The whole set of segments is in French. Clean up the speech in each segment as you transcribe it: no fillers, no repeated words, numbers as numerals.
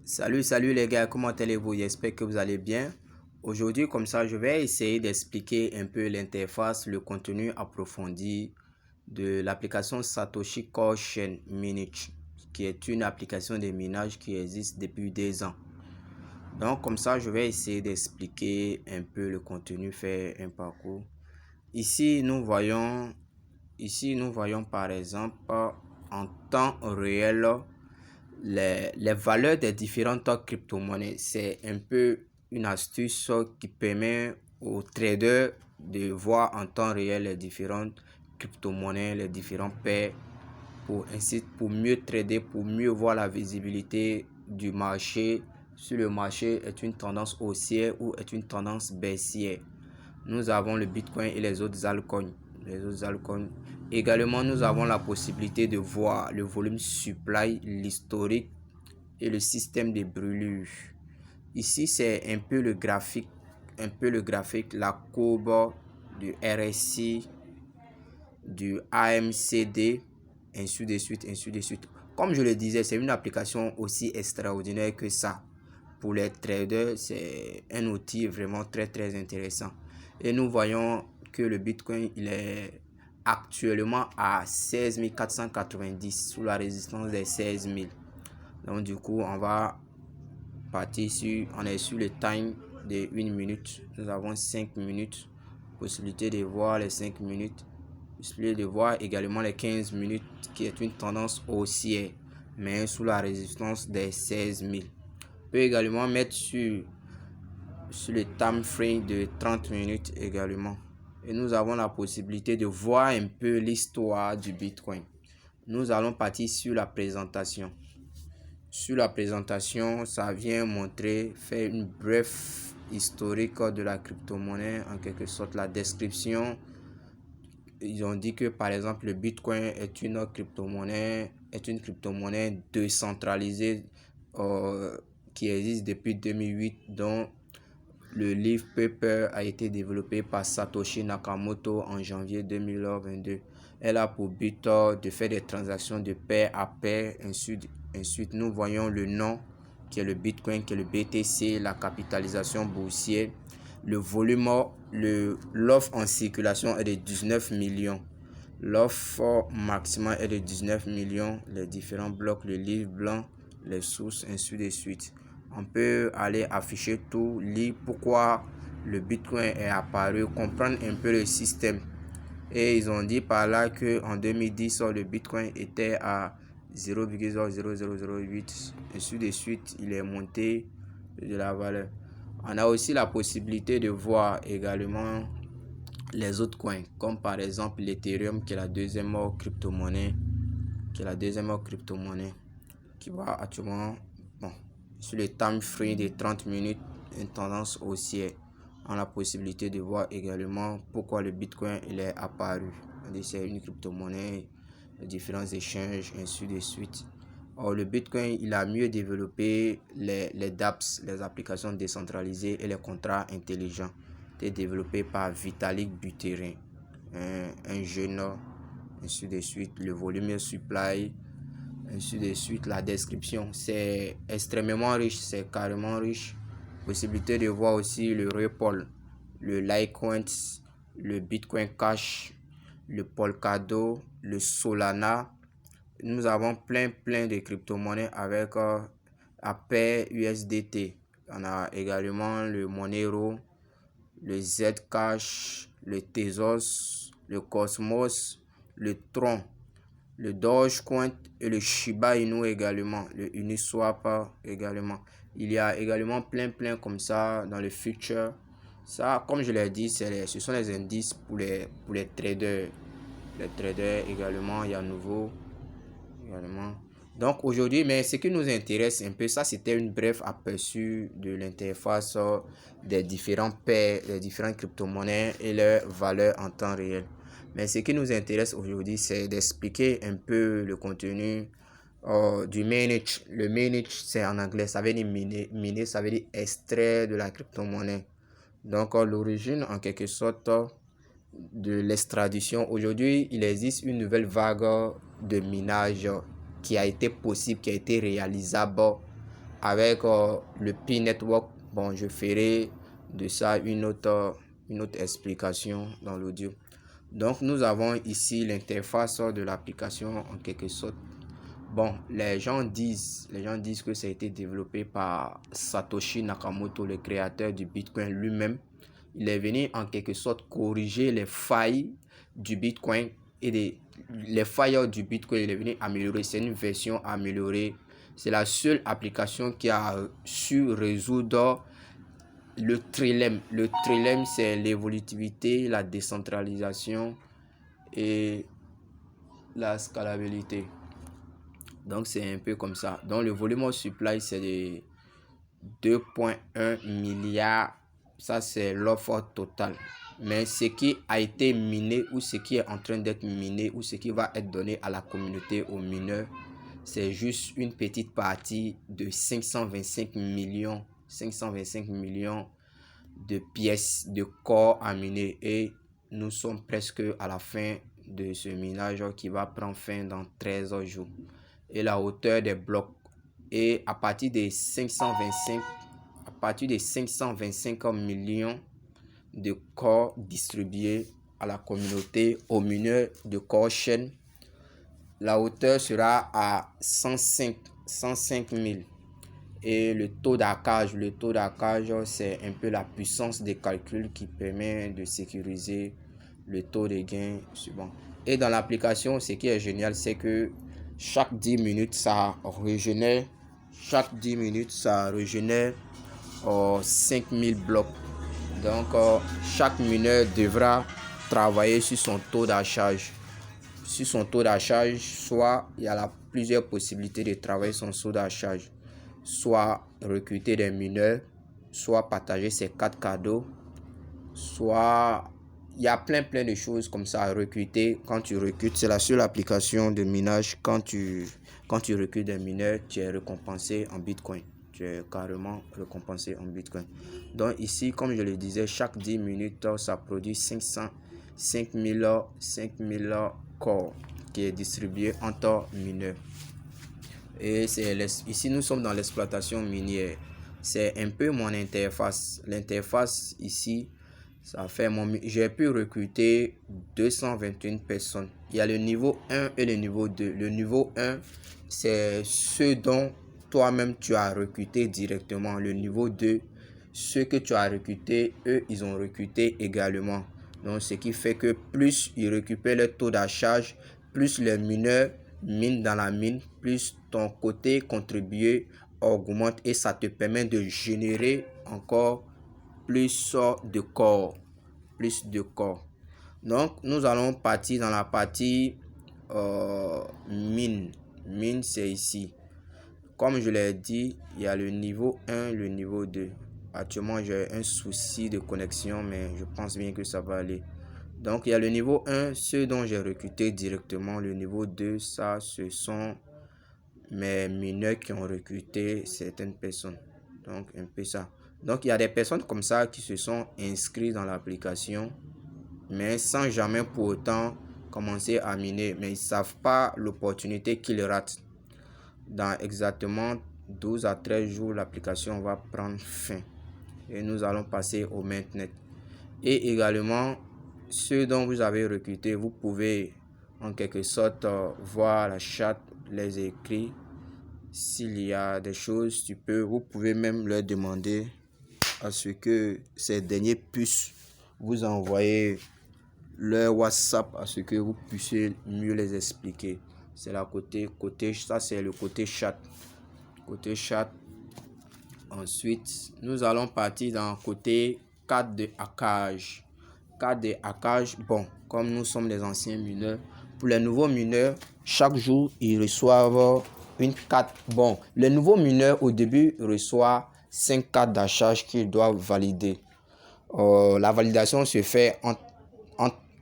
Salut les gars, comment allez-vous? J'espère que vous allez bien. Aujourd'hui, comme ça, je vais essayer d'expliquer un peu l'interface, le contenu approfondi de l'application Satoshi Core Chain Minage, qui est une application de minage qui existe depuis des ans. Donc, comme ça, je vais essayer d'expliquer un peu le contenu, faire un parcours. Ici, nous voyons par exemple en temps réel les valeurs des différentes crypto-monnaies. C'est un peu une astuce qui permet aux traders de voir en temps réel les différentes crypto-monnaies, les différents paires pour mieux trader, pour mieux voir la visibilité du marché, si le marché est une tendance haussière ou est une tendance baissière. Nous avons le Bitcoin et les autres altcoins. Également, nous avons la possibilité de voir le volume supply, l'historique et le système de brûlure. Ici, c'est un peu le graphique, la courbe du RSI, du AMCD, ainsi de suite. Comme je le disais, c'est une application aussi extraordinaire que ça. Pour les traders, c'est un outil vraiment très intéressant. Et nous voyons que le Bitcoin, il est actuellement à 16 490 sous la résistance des 16 000. Donc du coup, on va partir on est sur le time de 1 minute. Nous avons 5 minutes. Possibilité de voir les 5 minutes. Possibilité de voir également les 15 minutes qui est une tendance haussière, mais sous la résistance des 16 000. On peut également mettre sur le time frame de 30 minutes également. Et nous avons la possibilité de voir un peu l'histoire du Bitcoin. Nous allons partir sur la présentation. Sur la présentation, ça vient montrer, faire une brève historique de la crypto-monnaie, en quelque sorte la description. Ils ont dit que par exemple le Bitcoin est une crypto-monnaie décentralisée qui existe depuis 2008, dont le livre paper a été développé par Satoshi Nakamoto en janvier 2022. Elle a pour but de faire des transactions de pair à pair. Ensuite, nous voyons le nom qui est le Bitcoin, qui est le BTC, la capitalisation boursière, le volume, l'offre en circulation est de 19 millions. L'offre maximale est de 19 millions. Les différents blocs, le livre blanc, les sources, ainsi de suite. On peut aller afficher tout, lire pourquoi le Bitcoin est apparu, comprendre un peu le système. Et ils ont dit par là qu'en 2010, le Bitcoin était à 0,0008. Ainsi de suite, il est monté de la valeur. On a aussi la possibilité de voir également les autres coins, comme par exemple l'Ethereum, qui est la deuxième crypto-monnaie, qui va actuellement sur le time frame de 30 minutes, une tendance haussière. On a la possibilité de voir également pourquoi le Bitcoin il est apparu. C'est une crypto-monnaie, les différents échanges, ainsi de suite. Or, le Bitcoin, il a mieux développé les dApps, les applications décentralisées et les contrats intelligents. C'était développé par Vitalik Buterin, un jeune, ainsi de suite. Le volume supply, ainsi de suite. La description, c'est extrêmement riche, c'est carrément riche. Possibilité de voir aussi le Ripple, le Litecoin, le Bitcoin Cash, le Polkadot, le Solana. Nous avons plein de crypto-monnaies avec à pair USDT. On a également le Monero, le Zcash, le Tezos, le Cosmos, le Tron, le Dogecoin et le Shiba Inu également, le Uniswap également. Il y a également plein comme ça dans le future. Ça, comme je l'ai dit, ce sont les indices pour les traders. Les traders également, il y a nouveau également. Donc aujourd'hui, mais ce qui nous intéresse un peu, ça c'était une brève aperçu de l'interface des différents paires, des différentes crypto-monnaies et leurs valeurs en temps réel. Mais ce qui nous intéresse aujourd'hui, c'est d'expliquer un peu le contenu du manage. Le manage, c'est en anglais, ça veut dire miner, ça veut dire extraire de la crypto-monnaie. Donc l'origine en quelque sorte de l'extradition. Aujourd'hui, il existe une nouvelle vague de minage qui a été possible, qui a été réalisable avec le Pi Network. Bon, je ferai de ça une autre explication dans l'audio. Donc nous avons ici l'interface de l'application en quelque sorte. Bon, les gens disent que ça a été développé par Satoshi Nakamoto, le créateur du Bitcoin lui-même. Il est venu en quelque sorte corriger les failles du Bitcoin et les failles du Bitcoin. Il est venu améliorer. C'est une version améliorée. C'est la seule application qui a su résoudre le trilemme. Le trilemme, c'est l'évolutivité, la décentralisation et la scalabilité. Donc c'est un peu comme ça. Donc le volume of supply, c'est de 2,1 milliards. Ça, c'est l'offre totale. Mais ce qui a été miné ou ce qui est en train d'être miné ou ce qui va être donné à la communauté, aux mineurs, c'est juste une petite partie de 525 millions de pièces de corps à miner. Et nous sommes presque à la fin de ce minage qui va prendre fin dans 13 jours. Et la hauteur des blocs est à partir de 525 millions de corps distribués à la communauté, aux mineurs de corps chaîne. La hauteur sera à 105 000. Et le taux d'accage, c'est un peu la puissance des calculs qui permet de sécuriser le taux de gain suivant. Et dans l'application, ce qui est génial, c'est que chaque 10 minutes, ça régénère. 5000 blocs. Donc, chaque mineur devra travailler sur son taux d'acharge. Soit il y a plusieurs possibilités de travailler son taux d'acharge. Soit recruter des mineurs, soit partager ses 4 cadeaux, soit il y a plein de choses comme ça à recruter. Quand tu recrutes, c'est la seule application de minage. Quand tu recrutes des mineurs, tu es récompensé en Bitcoin. Tu es carrément récompensé en Bitcoin. Donc ici, comme je le disais, chaque 10 minutes, ça produit 5000 corps qui est distribué entre mineurs. Et ici, nous sommes dans l'exploitation minière. C'est un peu mon interface. L'interface ici, ça fait j'ai pu recruter 221 personnes. Il y a le niveau 1 et le niveau 2. Le niveau 1, c'est ceux dont toi-même tu as recruté directement. Le niveau 2, ceux que tu as recruté, eux, ils ont recruté également. Donc, ce qui fait que plus ils récupèrent le taux d'acharge, plus les mineurs minent dans la mine, plus ton côté contribué augmente et ça te permet de générer encore plus de corps. Donc, nous allons partir dans la partie mine. Mine, c'est ici. Comme je l'ai dit, il y a le niveau 1, le niveau 2. Actuellement, j'ai un souci de connexion, mais je pense bien que ça va aller. Donc, il y a le niveau 1, ceux dont j'ai recruté directement. Le niveau 2, ça, ce sont mes mineurs qui ont recruté certaines personnes. Donc, un peu ça. Donc, il y a des personnes comme ça qui se sont inscrites dans l'application, mais sans jamais pour autant commencer à miner. Mais ils ne savent pas l'opportunité qu'ils ratent. Dans exactement 12 à 13 jours, l'application va prendre fin. Et nous allons passer au mainnet. Et également, ceux dont vous avez recruté, vous pouvez en quelque sorte voir la chat, les écrits. S'il y a des choses, vous pouvez même leur demander à ce que ces derniers puissent vous envoyer leur WhatsApp à ce que vous puissiez mieux les expliquer. C'est la ça c'est le côté chat. Ensuite, nous allons partir dans le côté carte de hackage. Bon, comme nous sommes des anciens mineurs, pour les nouveaux mineurs, chaque jour, ils reçoivent une carte. Bon, les nouveaux mineurs, au début, reçoivent 5 cartes d'hackage qu'ils doivent valider. La validation se fait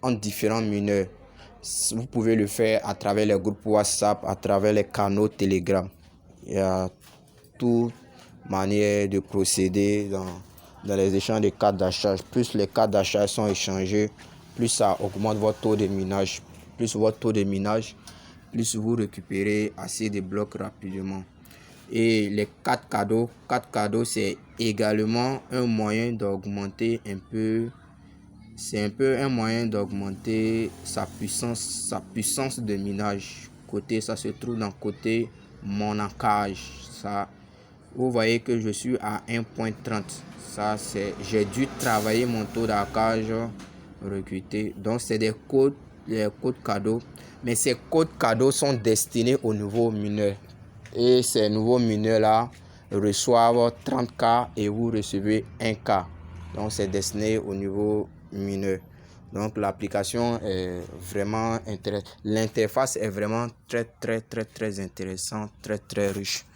en différents mineurs. Vous pouvez le faire à travers les groupes WhatsApp, à travers les canaux Telegram. Il y a toute manière de procéder dans les échanges de cartes d'achat. Plus les cartes d'achat sont échangées, plus ça augmente votre taux de minage. Plus vous récupérez assez de blocs rapidement. Et les 4 cadeaux, c'est également un moyen d'augmenter un peu. C'est un peu un moyen d'augmenter sa puissance de minage. Ça se trouve dans côté monacage. Ça, vous voyez que je suis à 1.30. Ça, j'ai dû travailler mon taux d'accage recruté. Donc, c'est les codes cadeaux. Mais ces codes cadeaux sont destinés aux nouveaux mineurs. Et ces nouveaux mineurs-là reçoivent 30K et vous recevez 1K. Donc, c'est destiné aux nouveaux mineurs. Donc, l'application est vraiment intéressante. L'interface est vraiment très intéressante, très riche.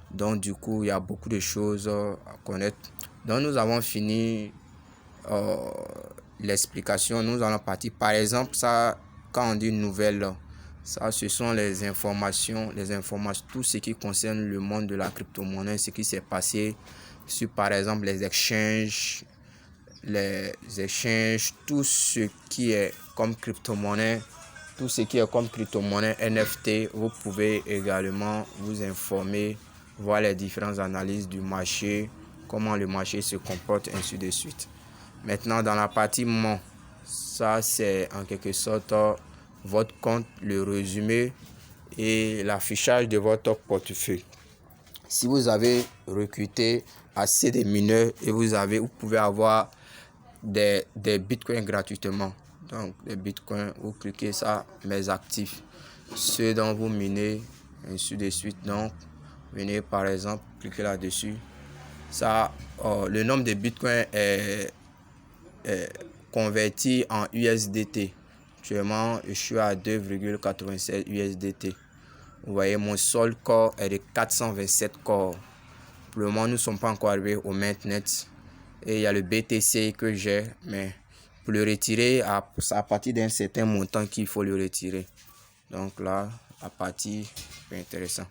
Donc, du coup, il y a beaucoup de choses à connaître. Donc, nous avons fini l'explication. Nous allons partir. Par exemple, ça, quand on dit nouvelle, ça, ce sont les informations, tout ce qui concerne le monde de la crypto-monnaie, ce qui s'est passé sur, par exemple, les exchanges, tout ce qui est comme crypto-monnaie, NFT. Vous pouvez également vous informer, voir les différentes analyses du marché, comment le marché se comporte, ainsi de suite. Maintenant, dans la partie mon, ça c'est en quelque sorte votre compte, le résumé et l'affichage de votre portefeuille. Si vous avez recruté assez de mineurs et vous pouvez avoir des bitcoins gratuitement. Donc, les bitcoins, vous cliquez ça, mes actifs, ceux dont vous minez, ainsi de suite. Donc, venez par exemple, cliquez là-dessus. Ça, le nombre de bitcoins est converti en USDT. Actuellement, je suis à 2,87 USDT. Vous voyez, mon sol corps est de 427 corps. Pour le moment, nous ne sommes pas encore arrivés au mainnet. Et il y a le BTC que j'ai, mais pour le retirer, c'est à partir d'un certain montant qu'il faut le retirer. Donc là, la partie est intéressante.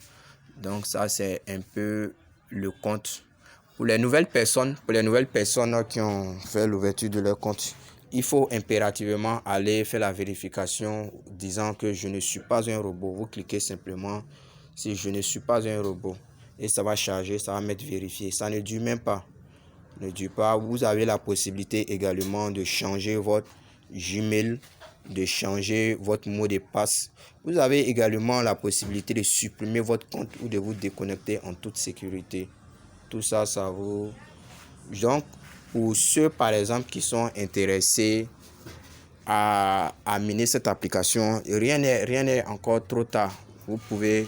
Donc ça, c'est un peu le compte. Pour les nouvelles personnes qui ont fait l'ouverture de leur compte, il faut impérativement aller faire la vérification disant que je ne suis pas un robot. Vous cliquez simplement si je ne suis pas un robot et ça va charger, ça va mettre vérifier. Ça ne dure même pas. Vous avez la possibilité également de changer votre Gmail, de changer votre mot de passe. Vous avez également la possibilité de supprimer votre compte ou de vous déconnecter en toute sécurité. Tout ça, ça vous... Donc, pour ceux, par exemple, qui sont intéressés à miner cette application, rien n'est encore trop tard. Vous pouvez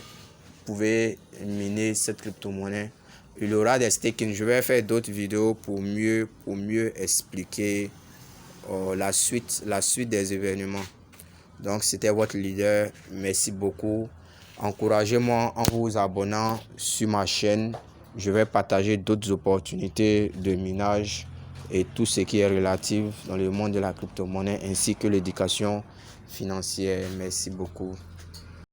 miner cette crypto-monnaie. Il y aura des stakings. Je vais faire d'autres vidéos pour mieux expliquer la suite des événements. Donc, c'était votre leader. Merci beaucoup. Encouragez-moi en vous abonnant sur ma chaîne. Je vais partager d'autres opportunités de minage et tout ce qui est relatif dans le monde de la crypto-monnaie ainsi que l'éducation financière. Merci beaucoup.